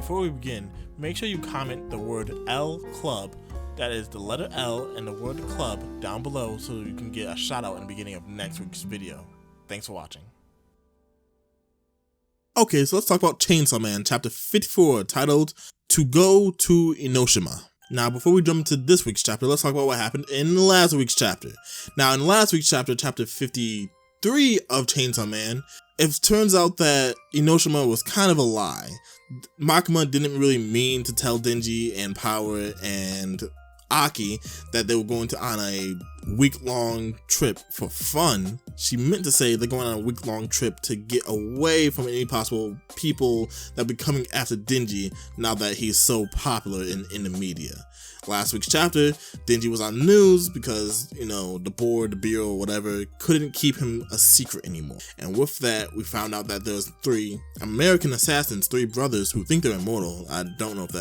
before we begin, make sure you comment the word L Club, that is the letter L and the word club, down below so you can get a shout out in the beginning of next week's video. Thanks for watching. Okay, so let's talk about Chainsaw Man, chapter 54, titled To Go to Enoshima. Now, before we jump into this week's chapter, let's talk about what happened in last week's chapter. Now, in last week's chapter, chapter 53 of Chainsaw Man, it turns out that Enoshima was kind of a lie. Makima didn't really mean to tell Denji and Power and Aki that they were going on a week-long trip for fun. She meant to say they're going on a week-long trip to get away from any possible people that be coming after Denji now that he's so popular in the media. Last week's chapter, Denji was on the news because, the board, the bureau, whatever, couldn't keep him a secret anymore. And with that, we found out that there's 3 American assassins, 3 brothers who think they're immortal. I don't know if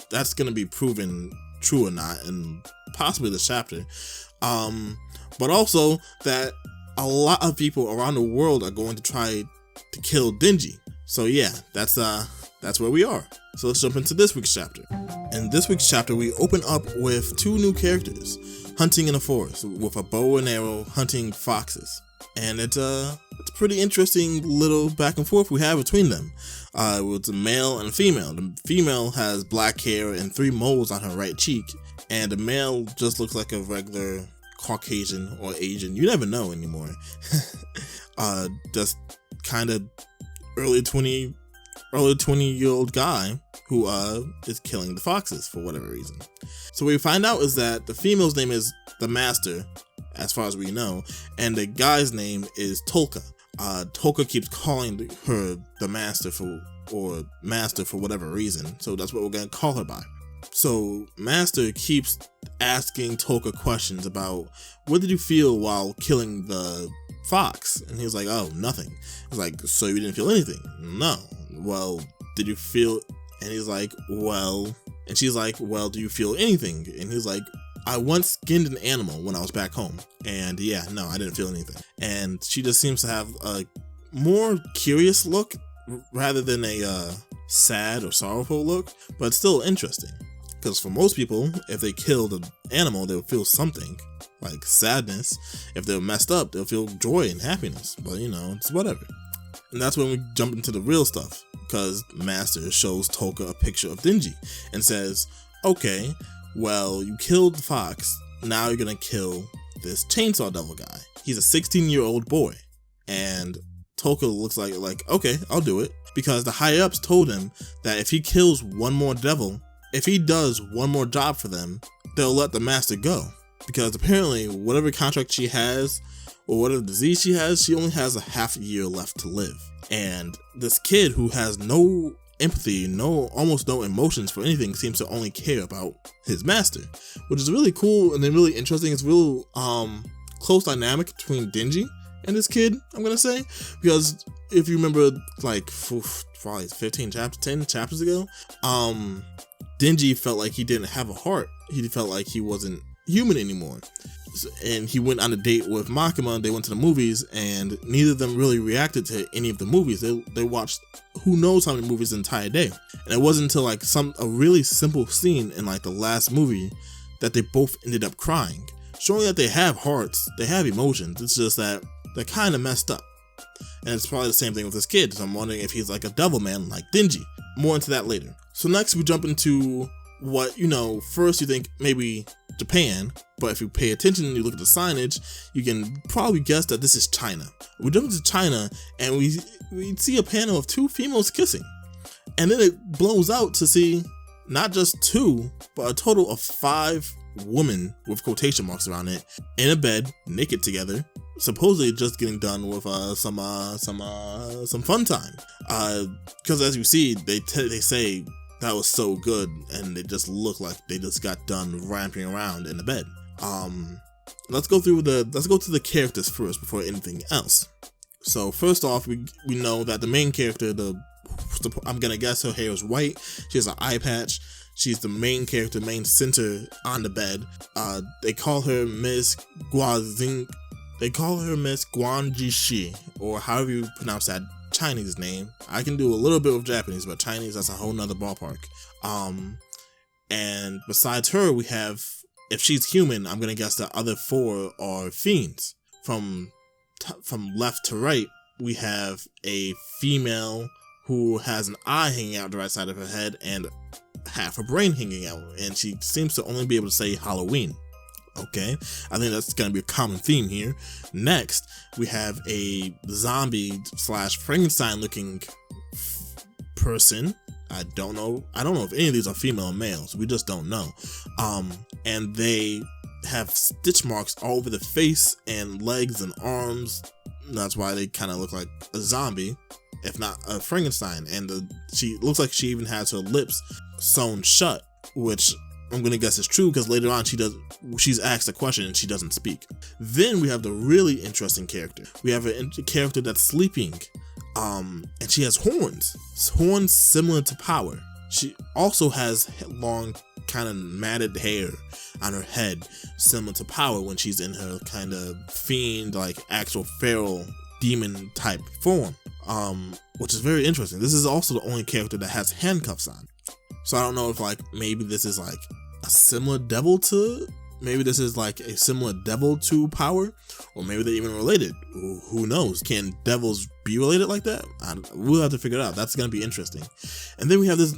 that's going to be proven true or not, and possibly the chapter. But also that a lot of people around the world are going to try to kill Denji. So yeah, that's where we are. So let's jump into this week's chapter. In this week's chapter, we open up with 2 new characters hunting in a forest with a bow and arrow hunting foxes. And it's a pretty interesting little back and forth we have between them. It's a male and a female. The female has black hair and 3 moles on her right cheek, and the male just looks like a regular Caucasian or Asian. You never know anymore. Just kind of early 20-year-old guy who is killing the foxes for whatever reason. So what we find out is that the female's name is the Master, as far as we know, and the guy's name is Tolka. Tolka keeps calling her the Master for whatever reason, so that's what we're gonna call her by. So Master keeps asking Tolka questions about, what did you feel while killing the fox? And he was like, oh, nothing. He's like, so you didn't feel anything? No. Well, did you feel? And he's like, well, and she's like, well, do you feel anything? And he's like, I once skinned an animal when I was back home, and yeah, no, I didn't feel anything. And she just seems to have a more curious look rather than a sad or sorrowful look, but still interesting. Because for most people, if they killed an animal, they would feel something, like sadness. If they're messed up, they'll feel joy and happiness, but it's whatever. And that's when we jump into the real stuff, because Master shows Tolka a picture of Denji and says, okay, well, you killed the fox, now you're gonna kill this chainsaw devil guy. He's a 16-year-old boy. And Tolka looks like, okay, I'll do it. Because the high-ups told him that if he kills one more devil, if he does one more job for them, they'll let the Master go. Because apparently, whatever contract she has, or whatever disease she has, she only has a half a year left to live. And this kid who has no empathy, almost no emotions for anything, seems to only care about his master, which is really cool and then really interesting. It's real close dynamic between Denji and this kid, I'm gonna say, because if you remember, like probably 10 chapters ago, Denji felt like he didn't have a heart. He felt like he wasn't human anymore. And he went on a date with Makima, they went to the movies, and neither of them really reacted to any of the movies. They watched who knows how many movies the entire day. And it wasn't until like a really simple scene in like the last movie that they both ended up crying, showing that they have hearts, they have emotions. It's just that they're kind of messed up. And it's probably the same thing with this kid, so I'm wondering if he's like a devil man like Denji. More into that later. So next we jump into what, first you think maybe Japan, but if you pay attention and you look at the signage, you can probably guess that this is China. We jump into China and we see a panel of 2 females kissing. And then it blows out to see not just 2, but a total of 5 women with quotation marks around it in a bed, naked together, supposedly just getting done with some fun time. Because as you see, they say that was so good, and they just look like they just got done ramping around in the bed. Let's go to the characters first before anything else. So first off, we know that the main character, I'm gonna guess her hair is white. She has an eye patch. She's the main character, main center on the bed. They call her Miss Guanjishi, or however you pronounce that Chinese name. I can do a little bit of Japanese, but Chinese, that's a whole nother ballpark. And besides her, we have, if she's human, I'm gonna guess the other 4 are fiends. From left to right, we have a female who has an eye hanging out the right side of her head and half her brain hanging out, and she seems to only be able to say Halloween. Okay, I think that's going to be a common theme here. Next, we have a zombie / Frankenstein looking person. I don't know if any of these are female or males. We just don't know. And they have stitch marks all over the face and legs and arms. That's why they kind of look like a zombie, if not a Frankenstein. And she looks like she even has her lips sewn shut, which I'm gonna guess is true because later on she's asked a question and she doesn't speak. Then we have the really interesting character. We have a character that's sleeping, and she has horns similar to Power. She also has long, kind of matted hair on her head, similar to Power when she's in her kind of fiend, like actual feral demon type form, which is very interesting. This is also the only character that has handcuffs on. So I don't know if like maybe this is like a similar devil to Power, or maybe they're even related. Who knows? Can devils be related like that? We'll have to figure it out. That's gonna be interesting. And then we have this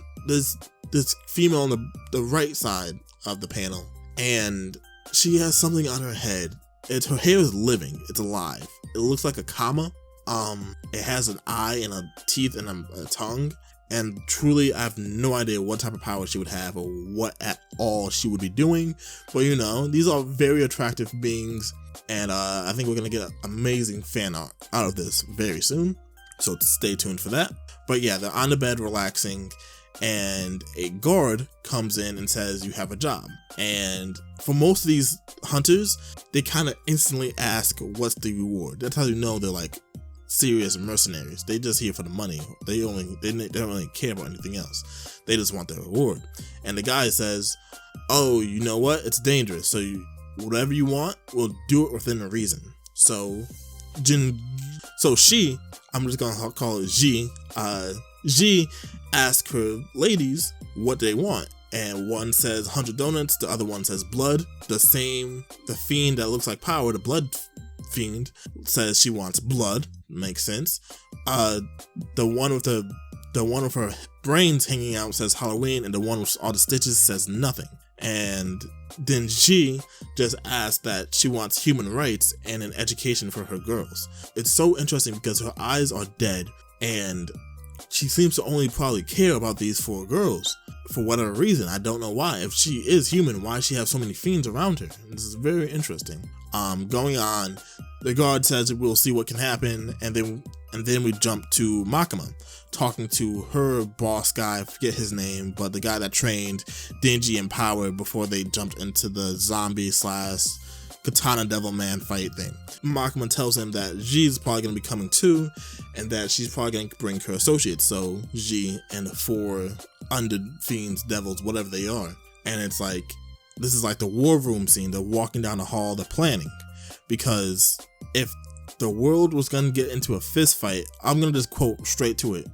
female on the right side of the panel, and she has something on her head. Her hair is living. It's alive. It looks like a comma. It has an eye and a teeth and a tongue. And truly, I have no idea what type of power she would have or what at all she would be doing. But you know, these are very attractive beings, and I think we're gonna get amazing fan art out of this very soon. So stay tuned for that. But yeah, they're on the bed relaxing, and a guard comes in and says, "You have a job." And for most of these hunters, they kind of instantly ask, "What's the reward?" That's how you know they're like serious mercenaries. They just here for the money. They don't really care about anything else. They just want their reward. And the guy says, "Oh, you know what? It's dangerous. So whatever you want, we'll do it within a reason." So she, I'm just gonna call it G. G asks her ladies what they want, and one says 100 donuts. The other one says blood. The fiend that looks like Power, the blood fiend, says she wants blood. Makes sense. The one with her brains hanging out says Halloween, and the one with all the stitches says nothing. And then she just asked that she wants human rights and an education for her girls. It's so interesting because her eyes are dead, and she seems to only probably care about these 4 girls for whatever reason. I don't know why. If she is human, why does she have so many fiends around her? This is very interesting. Going on, the guard says we'll see what can happen, and then we jump to Makima talking to her boss guy. I forget his name, but the guy that trained Denji and Power before they jumped into the zombie / katana devil man fight thing. Makima tells him that G's probably going to be coming too, and that she's probably going to bring her associates, so G and the 4 under fiends, devils, whatever they are. And it's like, this is like the war room scene. They're walking down the hall, they're planning. Because if the world was going to get into a fist fight, I'm going to just quote straight to it.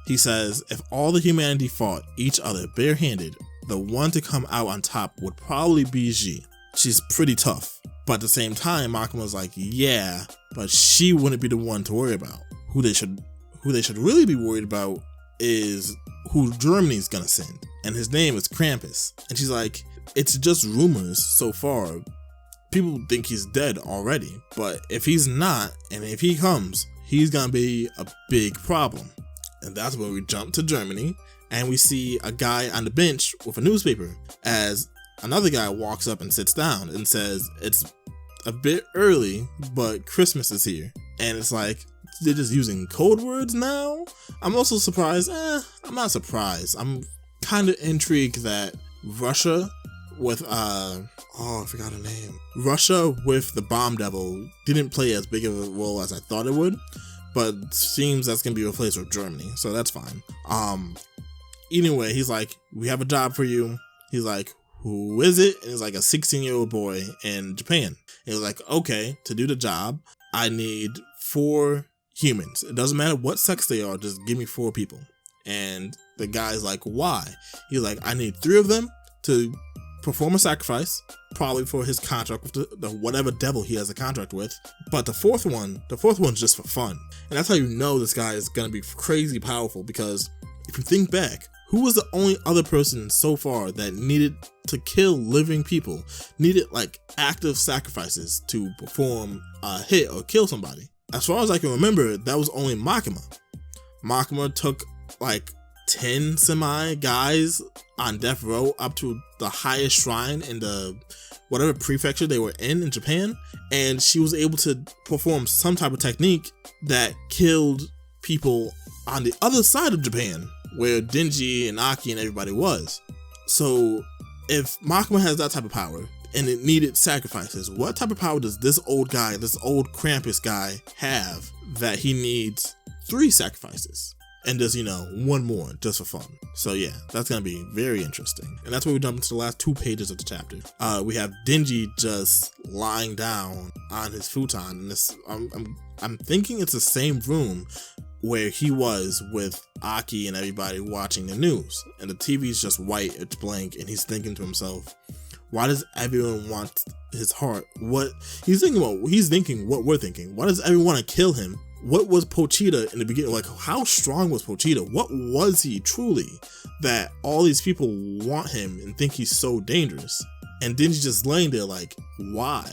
He says, "If all the humanity fought each other barehanded, the one to come out on top would probably be G. She's pretty tough." But at the same time, Makima was like, yeah, but she wouldn't be the one to worry about. Who they should really be worried about is who Germany's gonna send. And his name is Krampus. And she's like, it's just rumors so far. People think he's dead already. But if he's not, and if he comes, he's gonna be a big problem. And that's where we jump to Germany, and we see a guy on the bench with a newspaper as another guy walks up and sits down and says, "It's a bit early, but Christmas is here." And it's like, they're just using code words now? I'm also surprised. I'm not surprised. I'm kind of intrigued that Russia with, I forgot her name. Russia with the Bomb Devil didn't play as big of a role as I thought it would, but seems that's going to be replaced with Germany, so that's fine. Anyway, he's like, "We have a job for you." He's like, "Who is it?" And it's like a 16-year-old boy in Japan. And he was like, "Okay, to do the job, I need 4 humans. It doesn't matter what sex they are, just give me 4 people. And the guy's like, why? He's like, I need 3 of them to perform a sacrifice, probably for his contract with the whatever devil he has a contract with. But the fourth one's just for fun. And that's how you know this guy is gonna be crazy powerful, because if you think back, who was the only other person so far that needed to kill living people, needed like active sacrifices to perform a hit or kill somebody? As far as I can remember, that was only Makima. Makima took like 10 semi guys on death row up to the highest shrine in the whatever prefecture they were in Japan, and she was able to perform some type of technique that killed people on the other side of Japan, where Denji and Aki and everybody was. So if Makima has that type of power and it needed sacrifices, what type of power does this old guy, this old Krampus guy have that he needs 3 sacrifices? And just, 1 more just for fun. So yeah, that's gonna be very interesting. And that's where we jump into the last 2 pages of the chapter. We have Denji just lying down on his futon, and this I'm thinking it's the same room where he was with Aki and everybody watching the news. And the TV's just white, it's blank, and he's thinking to himself, why does everyone want his heart? What he's thinking what we're thinking. Why does everyone want to kill him? What was Pochita in the beginning? Like, how strong was Pochita? What was he truly that all these people want him and think he's so dangerous? And Denji's just laying there like, why?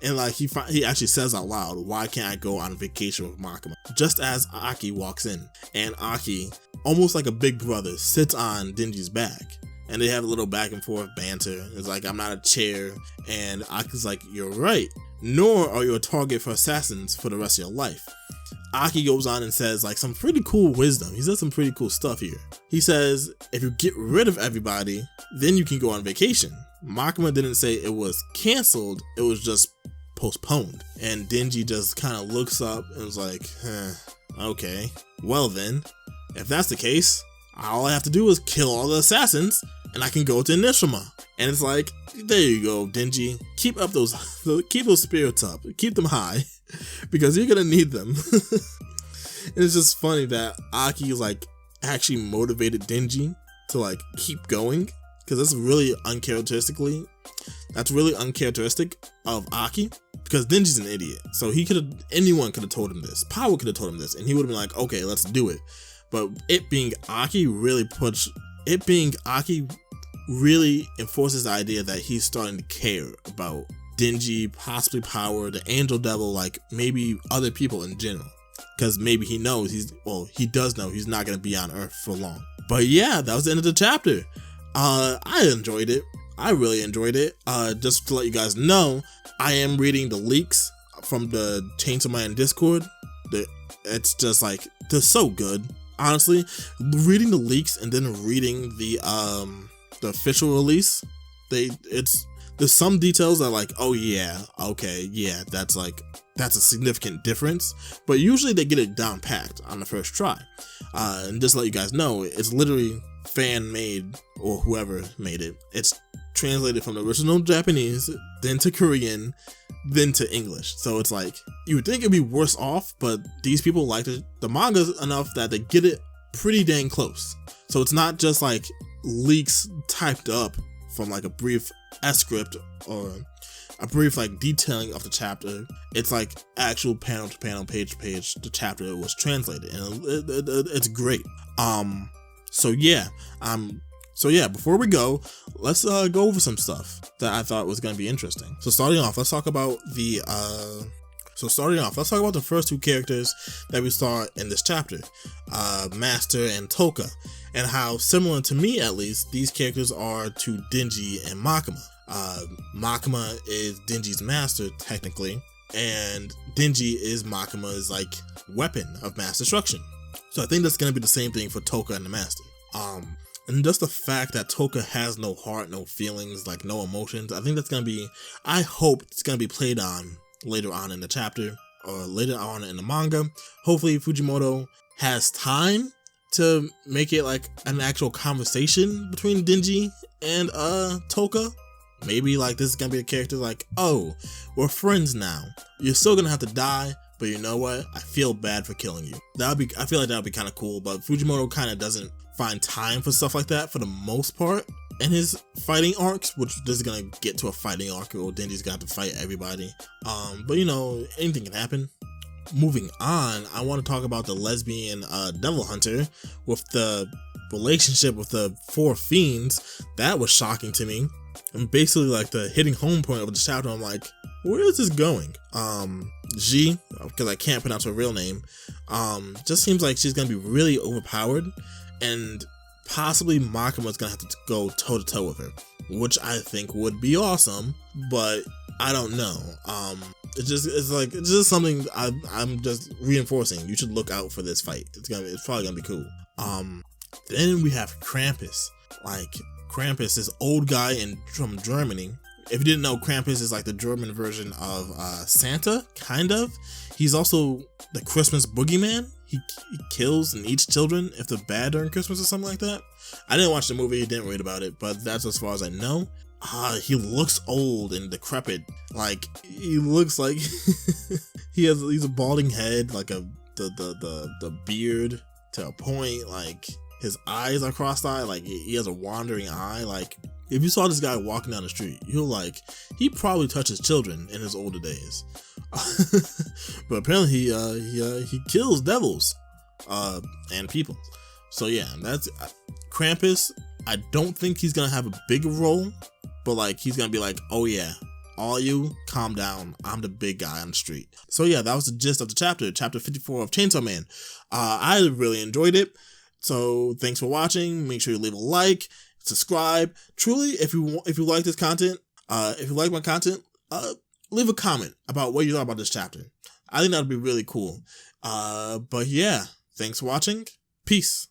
And like he actually says out loud, why can't I go on vacation with Makima? Just as Aki walks in, and Aki, almost like a big brother, sits on Denji's back. And they have a little back and forth banter. It's like, I'm not a chair. And Aki's like, you're right. Nor are you a target for assassins for the rest of your life. Aki goes on and says like some pretty cool wisdom. He says some pretty cool stuff here. He says, if you get rid of everybody, then you can go on vacation. Makima didn't say it was canceled, it was just postponed. And Denji just kind of looks up and was like, okay, well then, if that's the case, all I have to do is kill all the assassins and I can go to Enoshima. And it's like, there you go, Denji. Keep those spirits up. Keep them high, because you're gonna need them. It's just funny that Aki like actually motivated Denji to like keep going, because that's really uncharacteristic of Aki, because Denji's an idiot. So anyone could have told him this. Power could have told him this, and he would have been like, okay, let's do it. But it being Aki really enforces the idea that he's starting to care about Denji, possibly Power, the Angel Devil, like maybe other people in general. Because maybe he does know he's not going to be on Earth for long. But yeah, that was the end of the chapter. I enjoyed it. I really enjoyed it. Just to let you guys know, I am reading the leaks from the Chainsaw Man Discord. It's just like, they're so good. Honestly, reading the leaks and then reading the official release, there's some details that are like, oh yeah, okay, yeah, that's a significant difference. But usually they get it down packed on the first try. And just to let you guys know, it's literally fan made, or whoever made it. It's translated from the original Japanese, then to Korean, then to English. So it's like, you would think it'd be worse off, but these people like the manga enough that they get it pretty dang close. So it's not just like leaks typed up from like a brief script or a brief like detailing of the chapter. It's like actual panel to panel, page to page, the chapter was translated, and it's great. So yeah, before we go, let's go over some stuff that I thought was going to be interesting. So starting off, let's talk about the first 2 characters that we saw in this chapter, Master and Toka, and how similar, to me at least, these characters are to Denji and Makima. Makima is Denji's master, technically, and Denji is Makima's like weapon of mass destruction. So I think that's going to be the same thing for Toka and the Master. And just the fact that Toka has no heart, no feelings, like no emotions, I hope it's going to be played on later on in the chapter, or later on in the manga. Hopefully Fujimoto has time to make it like an actual conversation between Denji and Toka. Maybe like this is going to be a character like, oh, we're friends now. You're still going to have to die, but you know what? I feel bad for killing you. I feel like that would be kind of cool, but Fujimoto kind of doesn't find time for stuff like that for the most part in his fighting arcs, which this is gonna get to a fighting arc or Denji's gonna have to fight everybody. But you know, anything can happen. Moving on, I want to talk about the lesbian devil hunter with the relationship with the 4 fiends. That was shocking to me. And basically like the hitting home point of the chapter, I'm like, where is this going? G, because I can't pronounce her real name, just seems like she's gonna be really overpowered, and possibly Makima's gonna have to go toe to toe with her, which I think would be awesome, but I don't know. It's just something I'm just reinforcing. You should look out for this fight. It's probably gonna be cool. Then we have Krampus. Like Krampus, this old guy from Germany. If you didn't know, Krampus is like the German version of Santa, kind of. He's also the Christmas boogeyman. He kills and eats children if they're bad during Christmas or something like that. I didn't watch the movie, didn't read about it, but that's as far as I know. He looks old and decrepit. Like he looks like he's a balding head, like the beard to a point. Like his eyes are cross-eyed. Like he has a wandering eye. Like if you saw this guy walking down the street, you're like, he probably touches children in his older days. But apparently he kills devils and people. So yeah, that's Krampus. I don't think he's gonna have a big role, but like he's gonna be like, oh yeah, all you calm down, I'm the big guy on the street. So yeah, that was the gist of the chapter 54 of Chainsaw Man. I really enjoyed it. So thanks for watching. Make sure you leave a like, subscribe. Truly, if you like this content, if you like my content, leave a comment about what you thought about this chapter. I think that would be really cool. But yeah, thanks for watching. Peace.